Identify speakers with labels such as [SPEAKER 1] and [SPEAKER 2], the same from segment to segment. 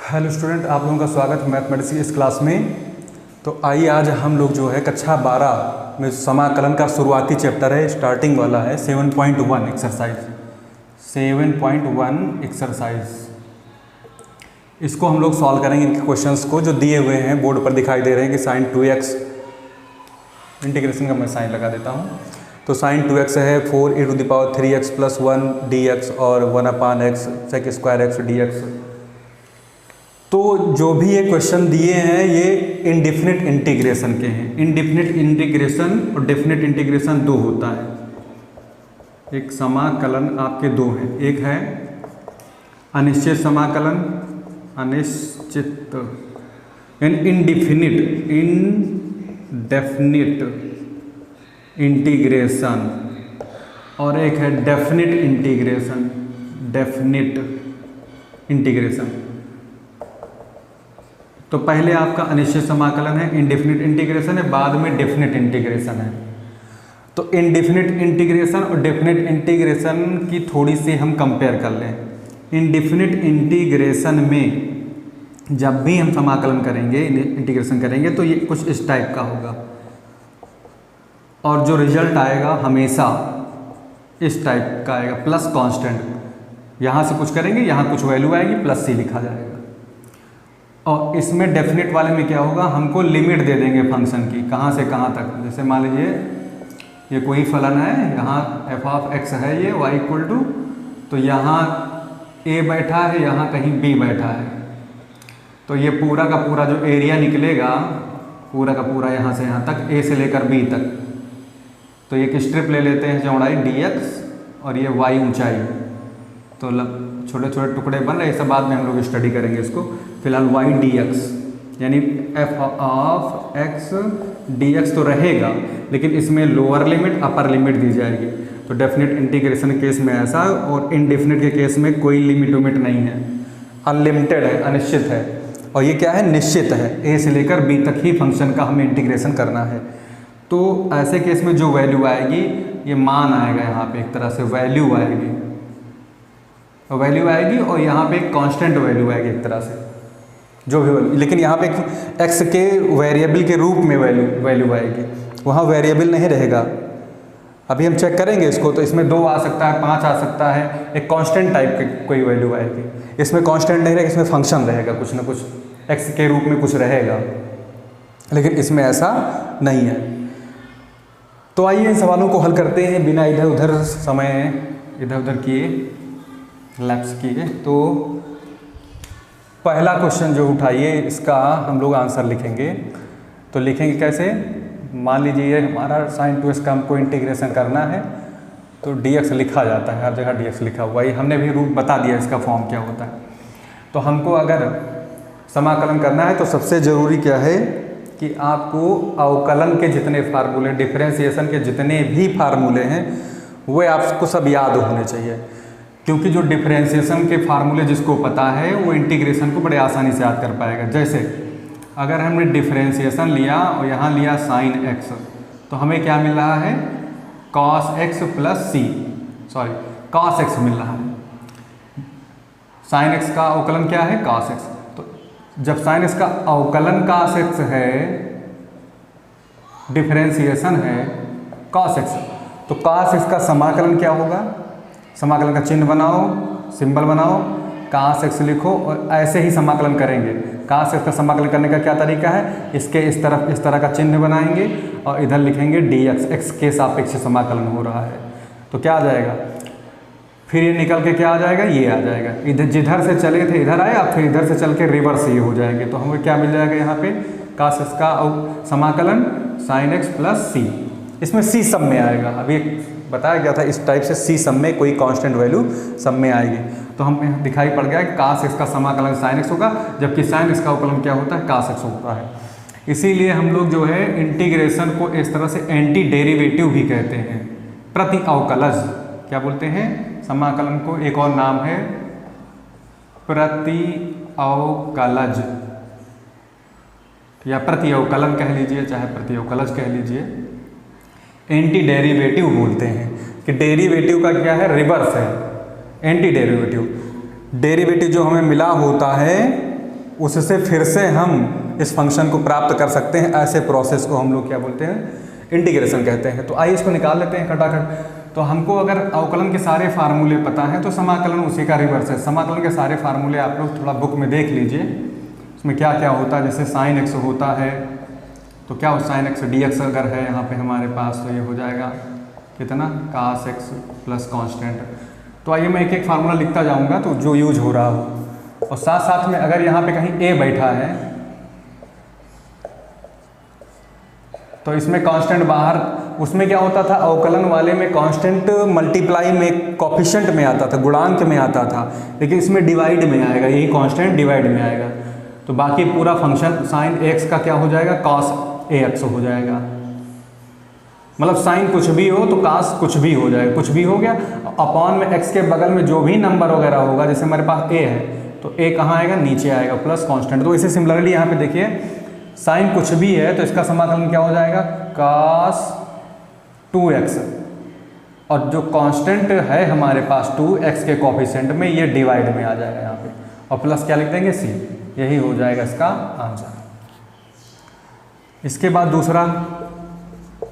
[SPEAKER 1] Hello student, आप लोगों का स्वागत है मैथमेटिक्स की इस क्लास में। तो आइए आज हम लोग जो है कक्षा 12 में समाकलन का शुरुआती चैप्टर है, स्टार्टिंग वाला है 7.1 एक्सरसाइज 7.1 एक्सरसाइज। इसको हम लोग सॉल्व करेंगे। इनके क्वेश्चंस को जो दिए हुए हैं बोर्ड पर दिखाई दे रहे हैं कि sin 2x, इंटीग्रेशन का मैं साइन लगा देता हूँ। तो sin 2x है 4e⁻³ + 1 dx और 1/x sec² x dx। तो जो भी ये क्वेश्चन दिए हैं ये इनडिफिनिट इंटीग्रेशन के हैं। इनडिफिनिट इंटीग्रेशन और डेफिनिट इंटीग्रेशन दो होता है। एक समाकलन आपके दो हैं, एक है अनिश्चित समाकलन, अनिश्चित इनडिफिनिट इंटीग्रेशन, और एक है डेफिनिट इंटीग्रेशन। तो पहले आपका अनिश्चित समाकलन है, इनडिफिनिट इंटीग्रेशन है, बाद में डेफिनिट इंटीग्रेशन है। तो इनडिफिनिट इंटीग्रेशन और डेफिनिट इंटीग्रेशन की थोड़ी सी हम कंपेयर कर लें। इनडिफिनिट इंटीग्रेशन में जब भी हम समाकलन करेंगे, इंटीग्रेशन करेंगे, तो ये कुछ इस टाइप का होगा और जो रिजल्ट आएगा हमेशा इस टाइप का आएगा, प्लस कांस्टेंट। यहाँ से कुछ करेंगे, यहाँ कुछ वैल्यू आएगी, प्लस सी लिखा जाएगा। और इसमें डेफिनेट वाले में क्या होगा, हमको लिमिट दे देंगे फंक्शन की, कहाँ से कहाँ तक। जैसे मान लीजिए ये कोई फलन है, यहाँ f(x) है ये y = तो यहाँ a बैठा है, यहाँ कहीं b बैठा है। तो ये पूरा का पूरा जो एरिया निकलेगा, पूरा का पूरा यहाँ से यहाँ तक, a से लेकर b तक। तो एक स्ट्रिप ले लेते हैं चौड़ाई dx और ये y ऊंचाई। तो छोटे छोटे टुकड़े बन रहे हैं, सब बाद में हम लोग स्टडी करेंगे इसको। फिलहाल y dx यानी f(x) dx तो रहेगा, लेकिन इसमें लोअर लिमिट अपर लिमिट दी जाएगी। तो डेफिनेट इंटीग्रेशन के केस में ऐसा, और इनडेफिनिट के केस में कोई लिमिट विमिट नहीं है, अनलिमिटेड है, अनिश्चित है। और ये क्या है, निश्चित है, a से लेकर b तक ही फंक्शन का हमें इंटीग्रेशन करना है। तो ऐसे केस में जो वैल्यू आएगी, ये मान आएगा, यहाँ पे एक तरह से वैल्यू आएगी और यहाँ पे एक कांस्टेंट वैल्यू आएगी एक तरह से, जो भी वैल्यू। लेकिन यहाँ पे x के वेरिएबल के रूप में वैल्यू आएगी, वहाँ वेरिएबल नहीं रहेगा। अभी हम चेक करेंगे इसको, तो इसमें 2 आ सकता है, 5 आ सकता है, एक कांस्टेंट टाइप की कोई वैल्यू आएगी। इसमें कांस्टेंट नहीं रहेगा, इसमें फंक्शन रहेगा, कुछ ना कुछ x के रूप में कुछ रहेगा, लेकिन इसमें ऐसा नहीं है। तो आइए इन सवालों को हल करते हैं बिना इधर उधर समय किए, लैप्स किए। तो पहला क्वेश्चन जो उठाइए, इसका हम लोग आंसर लिखेंगे। तो लिखेंगे कैसे, मान लीजिए हमारा sin 2x का हमको इंटीग्रेशन करना है, तो dx लिखा जाता है, हर जगह dx लिखा हुआ है। हमने भी रूप बता दिया इसका फॉर्म क्या होता है। तो हमको अगर समाकलन करना है तो सबसे ज़रूरी क्या है कि आपको अवकलन के जितने फार्मूले, डिफरेंशिएशन के जितने भी फार्मूले हैं, वो आपको सब याद होने चाहिए। क्योंकि जो डिफरेंशिएशन के फार्मूले जिसको पता है, वो इंटीग्रेशन को बड़े आसानी से याद कर पाएगा। जैसे अगर हमने डिफरेंशिएशन लिया और यहाँ लिया sin x, तो हमें क्या मिल रहा है, cos x मिल रहा है। sin x का अवकलन क्या है, cos x। तो जब sin x का अवकलन cos x है, डिफरेंशिएशन है cos x, तो cos x का समाकलन क्या होगा, समाकलन का चिन्ह बनाओ, सिंबल बनाओ, cos x लिखो और ऐसे ही समाकलन करेंगे। cos x का समाकलन करने का क्या तरीका है, इसके इस तरफ इस तरह का चिन्ह बनाएंगे और इधर लिखेंगे dx, x के सापेक्ष समाकलन हो रहा है। तो क्या आ जाएगा, फिर ये निकल के क्या आ जाएगा, ये आ जाएगा। इधर जिधर से चले थे इधर आए, अब फिर इधर से चल के रिवर्स ये हो जाएंगे। तो हमें क्या मिल जाएगा यहाँ पे, cos x का समाकलन sin x + c। इसमें c सब में आएगा, अभी बताया गया था इस टाइप से c सब में कोई कांस्टेंट वैल्यू सब में आएगी। तो हमें दिखाई पड़ गया कि cos x का समाकलन sin x होगा, जबकि sin x का अवकलन क्या होता है, cos x होता है। इसीलिए हम लोग जो है इंटीग्रेशन को इस तरह से एंटी डेरिवेटिव भी कहते हैं, प्रति अवकलज। क्या बोलते हैं, समाकलन को एक और नाम है प्रति अवकलज, या प्रति अवकलन कह लीजिए, चाहे प्रति अवकलज कह लीजिए। एंटी डेरिवेटिव बोलते हैं कि डेरिवेटिव का क्या है, रिवर्स है। एंटी डेरिवेटिव जो हमें मिला होता है उससे फिर से हम इस फंक्शन को प्राप्त कर सकते हैं। ऐसे प्रोसेस को हम लोग क्या बोलते हैं, इंटीग्रेशन कहते हैं। तो आइए इसको निकाल लेते हैं खटाखट। तो हमको अगर अवकलन के सारे फार्मूले पता हैं तो समाकलन उसी का रिवर्स है। समाकलन के सारे फार्मूले आप लोग थोड़ा बुक में देख लीजिए, उसमें क्या क्या होता है। जैसे साइन एक्स होता है तो क्या हो, साइन एक्स डी एक्स अगर है यहाँ पे हमारे पास तो ये हो जाएगा कितना, कास एक्स प्लस कॉन्स्टेंट। तो आइए मैं एक एक फार्मूला लिखता जाऊँगा तो जो यूज हो रहा हो, और साथ साथ में अगर यहाँ पे कहीं ए बैठा है तो इसमें कांस्टेंट बाहर, उसमें क्या होता था अवकलन वाले में कांस्टेंट मल्टीप्लाई में कोफिशिएंट में आता था, गुणांक में आता था, लेकिन इसमें डिवाइड में आएगा, यही कांस्टेंट डिवाइड में आएगा। तो बाकी पूरा फंक्शन साइन एक्स का क्या हो जाएगा, कॉस ए एक्स हो जाएगा। मतलब साइन कुछ भी हो तो कास कुछ भी हो जाएगा, कुछ भी हो गया। अपॉन में एक्स के बगल में जो भी नंबर वगैरह होगा, जैसे हमारे पास ए है तो ए कहाँ आएगा, नीचे आएगा प्लस कांस्टेंट। तो इसे सिमिलरली यहाँ पे देखिए साइन कुछ भी है तो इसका समाकलन क्या हो जाएगा, cos 2x, और जो कांस्टेंट है हमारे पास 2x के कोफिशिएंट में, ये डिवाइड में आ जाएगा यहाँ पे, और प्लस क्या लिख देंगे c, यही हो जाएगा इसका आंसर। इसके बाद दूसरा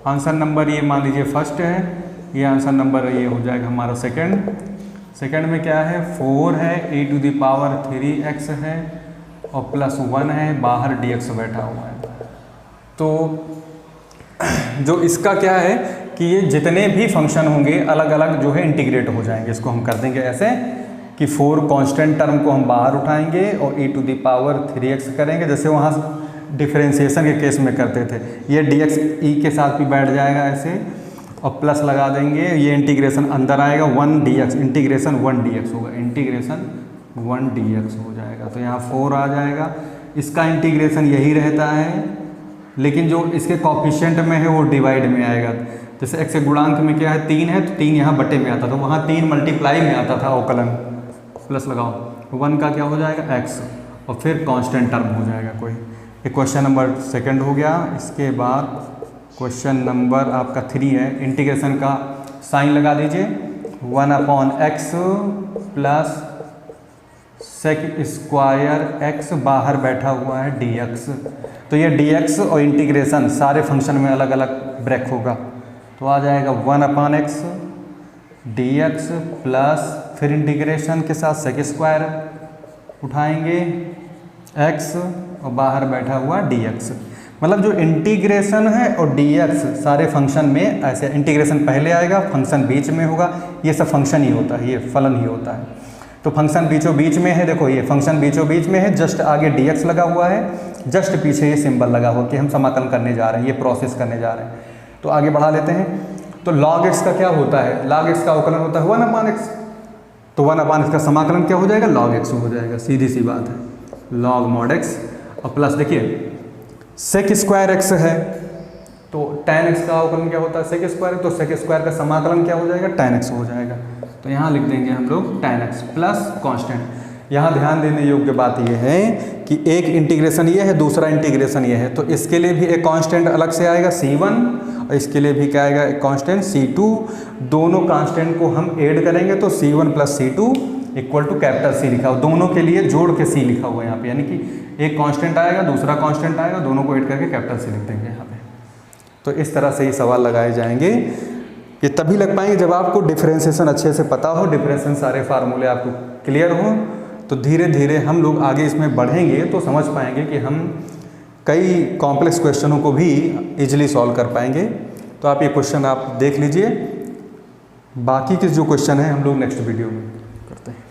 [SPEAKER 1] आंसर नंबर ये मान लीजिए फर्स्ट है, ये आंसर नंबर ये हो जाएगा हमारा सेकंड। सेकंड में क्या है, 4 है, e⁻3x है और प्लस 1 है, बाहर dx बैठा हुआ है। तो जो इसका क्या है कि ये जितने भी फंक्शन होंगे अलग अलग जो है इंटीग्रेट हो जाएंगे। इसको हम कर देंगे ऐसे कि 4 कांस्टेंट टर्म को हम बाहर उठाएंगे और e⁻3x करेंगे, जैसे वहाँ डिफरेंशिएशन के केस में करते थे। ये dx e के साथ भी बैठ जाएगा ऐसे, और प्लस लगा देंगे, ये इंटीग्रेशन अंदर आएगा 1 dx, इंटीग्रेशन 1 dx होगा, इंटीग्रेशन 1 dx हो जाएगा। तो यहाँ 4 आ जाएगा, इसका इंटीग्रेशन यही रहता है, लेकिन जो इसके कोफिशिएंट में है वो डिवाइड में आएगा। जैसे x के गुणांक में क्या है, 3 है तो 3 यहाँ बटे में आता था, वहाँ 3 मल्टीप्लाई में आता था अवकलन, प्लस लगाओ 1 का क्या हो जाएगा x, और फिर कांस्टेंट टर्म हो जाएगा कोई। ये क्वेश्चन नंबर सेकंड हो गया। इसके बाद क्वेश्चन नंबर आपका 3 है, इंटीग्रेशन का साइन लगा दीजिए, 1/x plus sec square x, बाहर बैठा हुआ है dx। तो ये dx और इंटीग्रेशन सारे फंक्शन में अलग अलग ब्रेक होगा, तो आ जाएगा 1/x dx प्लस फिर इंटीग्रेशन के साथ सेक स्क्वायर उठाएंगे x और बाहर बैठा हुआ dx। मतलब जो इंटीग्रेशन है और dx सारे फंक्शन में ऐसे, इंटीग्रेशन पहले आएगा, फंक्शन बीच में होगा, ये सब फंक्शन ही होता है, ये फलन ही होता है। तो फंक्शन बीचों बीच में है, देखो ये फंक्शन बीचों बीच में है, जस्ट आगे dx लगा हुआ है, जस्ट पीछे ये सिंबल लगा हुआ कि हम समाकलन करने जा रहे हैं, ये प्रोसेस करने जा रहे हैं। तो आगे बढ़ा लेते हैं। तो log x का क्या होता है, log x का अवकलन होता है 1/x, तो 1/x का समाकलन क्या हो जाएगा, log x हो जाएगा, सीधी सी बात है, log mod x। और प्लस देखिए सेक स्क्वायर x है तो tan x का अवकलन क्या होता है, सेक स्क्वायर, तो सेक स्क्वायर का समाकलन क्या हो जाएगा, tan x हो जाएगा। तो यहाँ लिख देंगे हम लोग tan x प्लस कांस्टेंट। यहाँ ध्यान देने योग्य बात यह है कि एक इंटीग्रेशन ये है, दूसरा इंटीग्रेशन ये है, तो इसके लिए भी एक कांस्टेंट अलग से आएगा c1, और इसके लिए भी क्या आएगा, एक कांस्टेंट c2। दोनों कांस्टेंट को हम ऐड करेंगे तो c1 plus c2 equal to capital C लिखा हुआ, दोनों के लिए जोड़ के C लिखा हुआ है यहाँ पे, यानी कि एक कांस्टेंट आएगा, दूसरा कांस्टेंट आएगा, दोनों को ऐड करके कैपिटल C लिख देंगे यहाँ पे। तो इस तरह से ही सवाल लगाए जाएंगे। ये तभी लग पाएंगे जब आपको डिफरेंशिएशन अच्छे से पता हो, डिफरेंशिएशन सारे फार्मूले आपको क्लियर हो, तो धीरे धीरे हम लोग आगे इसमें बढ़ेंगे तो समझ पाएंगे कि हम कई कॉम्प्लेक्स क्वेश्चनों को भी ईजिली सॉल्व कर पाएंगे। तो आप ये क्वेश्चन आप देख लीजिए, बाकी के जो क्वेश्चन है हम लोग नेक्स्ट वीडियो में करते हैं।